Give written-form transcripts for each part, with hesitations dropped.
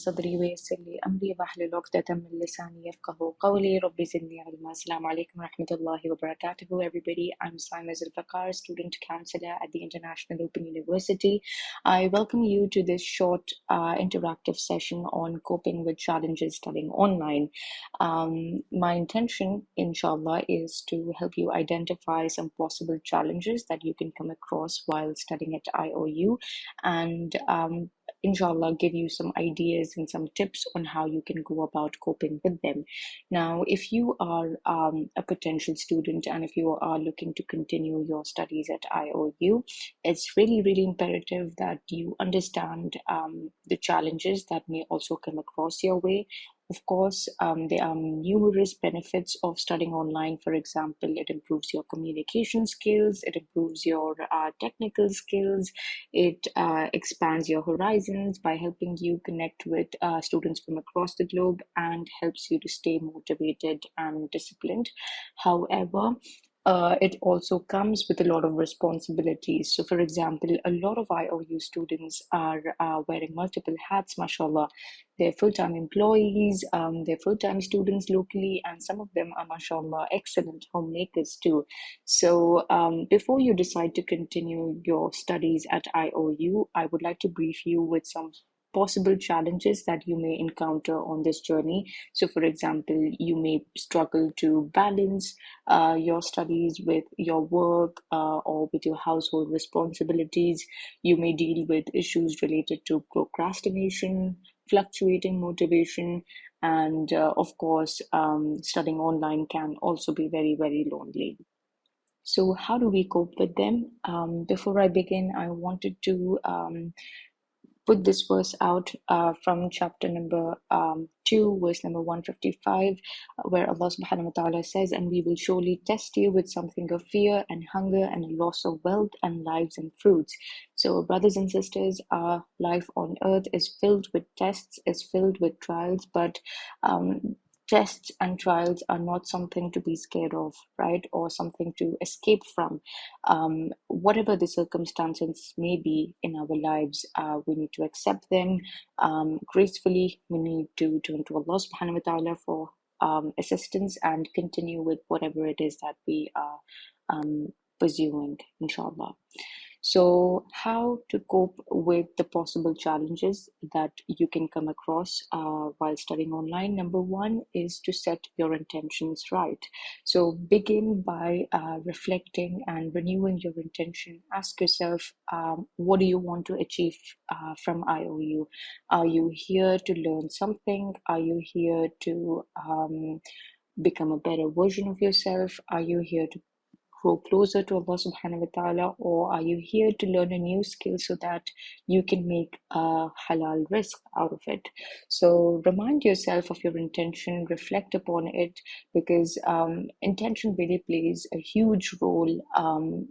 صدري ويسر لي أمري واحلل عقدة من لساني يفقهوا قولي ربي زدني علما. Assalamu alaikum wa rahmatullahi wa barakatuhu, everybody. I'm Saima Zulfaqar, student counselor at the International Open University. I welcome you to this short interactive session on coping with challenges studying online. My intention, inshallah, is to help you identify some possible challenges that you can come across while studying at IOU, and inshallah give you some ideas and some tips on how you can go about coping with them. Now, if you are a potential student and if you are looking to continue your studies at IOU, it's really imperative that you understand the challenges that may also come across your way. Of course, there are numerous benefits of studying online. For example, it improves your communication skills, it improves your technical skills, it expands your horizons by helping you connect with students from across the globe and helps you to stay motivated and disciplined. However, it also comes with a lot of responsibilities. So, for example, a lot of IOU students are wearing multiple hats, mashallah. They're full-time employees, they're full-time students locally, and some of them are, mashallah, excellent homemakers too. So, before you decide to continue your studies at IOU, I would like to brief you with some possible challenges that you may encounter on this journey. So, for example, you may struggle to balance your studies with your work or with your household responsibilities. You may deal with issues related to procrastination, fluctuating motivation, and of course, studying online can also be very lonely. So, how do we cope with them? Before I begin, I wanted to put this verse out from chapter number 2, verse number 155, where Allah subhanahu wa ta'ala says, "And we will surely test you with something of fear and hunger and a loss of wealth and lives and fruits." So, brothers and sisters, our life on earth is filled with tests, is filled with trials, but tests and trials are not something to be scared of, right? Or something to escape from. Whatever the circumstances may be in our lives, we need to accept them gracefully. We need to turn to Allah subhanahu wa ta'ala for assistance and continue with whatever it is that we are pursuing, inshallah. So, how to cope with the possible challenges that you can come across while studying online? Number one is to set your intentions right. So, begin by reflecting and renewing your intention. Ask yourself, what do you want to achieve from IOU? Are you here to learn something? Are you here to become a better version of yourself? Are you here to grow closer to Allah subhanahu wa ta'ala, or are you here to learn a new skill so that you can make a halal risk out of it? So remind yourself of your intention, reflect upon it, because intention really plays a huge role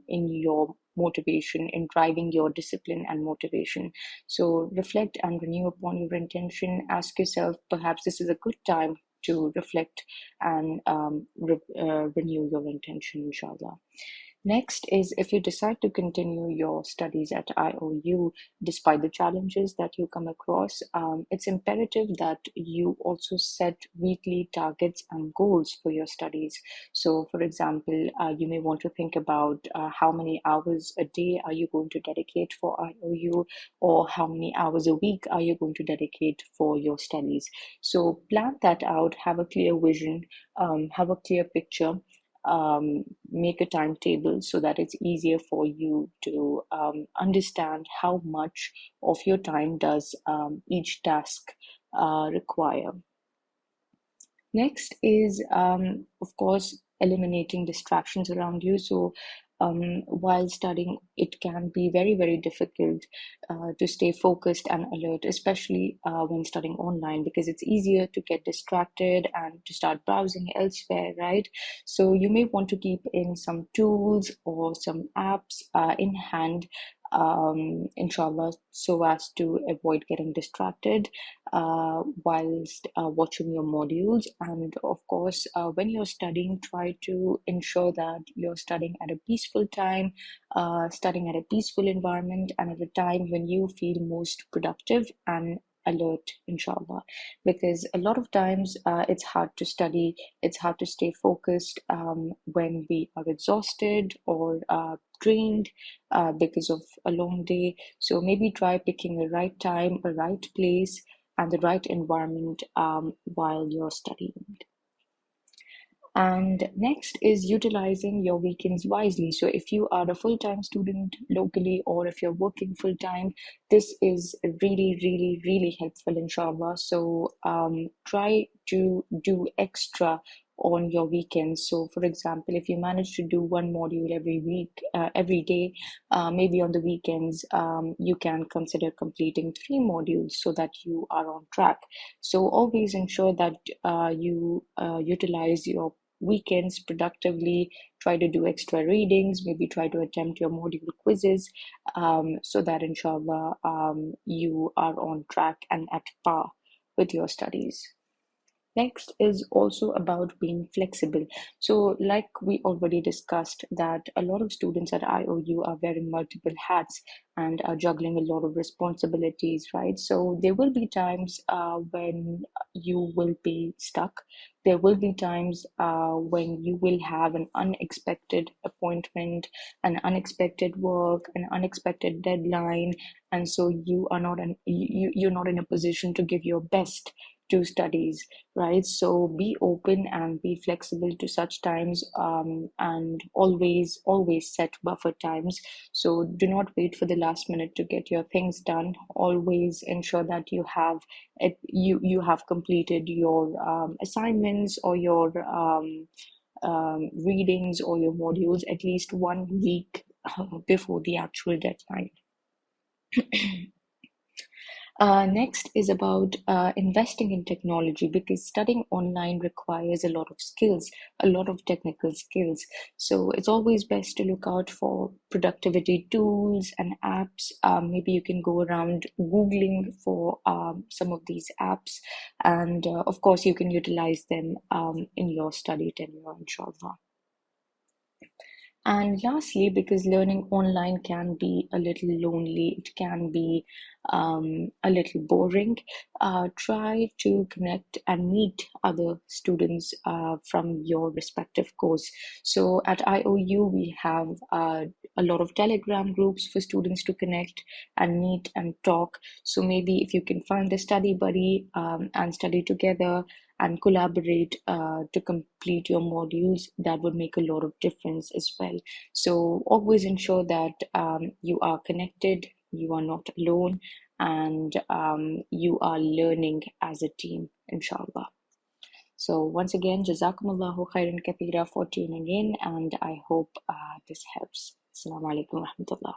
in your motivation, in driving your discipline and motivation. So reflect and renew upon your intention. Ask yourself, perhaps this is a good time to reflect and renew your intention, inshallah. Next is, if you decide to continue your studies at IOU, despite the challenges that you come across, it's imperative that you also set weekly targets and goals for your studies. So, for example, you may want to think about how many hours a day are you going to dedicate for IOU, or how many hours a week are you going to dedicate for your studies. So, plan that out, have a clear vision, have a clear picture, make a timetable so that it's easier for you to understand how much of your time does each task require. Next is, of course, eliminating distractions around you. So, while studying, it can be very difficult to stay focused and alert, especially when studying online, because it's easier to get distracted and to start browsing elsewhere, right? So, you may want to keep in some tools or some apps in hand, inshallah, so as to avoid getting distracted whilst watching your modules. And of course, when you're studying, try to ensure that you're studying at a peaceful time, studying at a peaceful environment, and at a time when you feel most productive and alert, inshallah, because a lot of times it's hard to study, it's hard to stay focused when we are exhausted or drained because of a long day. So maybe try picking a right time, a right place, and the right environment while you're studying. And next is utilizing your weekends wisely. So if you are a full-time student locally or if you're working full-time, this is really, really, really helpful, inshallah. So try to do extra on your weekends. So for example, if you manage to do one module every week, every day, maybe on the weekends, you can consider completing three modules so that you are on track. So always ensure that you utilize your weekends productively, try to do extra readings, maybe try to attempt your module quizzes, so that inshallah you are on track and at par with your studies. Next is also about being flexible. So, like we already discussed, that a lot of students at IOU are wearing multiple hats and are juggling a lot of responsibilities, right? So, there will be times when you will be stuck. There will be times when you will have an unexpected appointment, an unexpected work, an unexpected deadline, and so you're not in a position to give your best to studies, right? So be open and be flexible to such times, and always set buffer times. So do not wait for the last minute to get your things done. Always ensure that you have completed your assignments or your readings or your modules at least 1 week before the actual deadline. Next is about investing in technology, because studying online requires a lot of skills, a lot of technical skills. So it's always best to look out for productivity tools and apps. Maybe you can go around Googling for some of these apps, and of course, you can utilize them in your study tenure, inshallah. And lastly, because learning online can be a little lonely, it can be a little boring, try to connect and meet other students from your respective course. So at IOU, we have a lot of Telegram groups for students to connect and meet and talk. So maybe if you can find a study buddy and study together and collaborate to complete your modules, that would make a lot of difference as well. So always ensure that you are connected, you are not alone, and you are learning as a team, inshallah. So once again, Jazakumullahu khairan kathira for tuning in, and I hope this helps. Assalamu alaikum wa rahmatullah.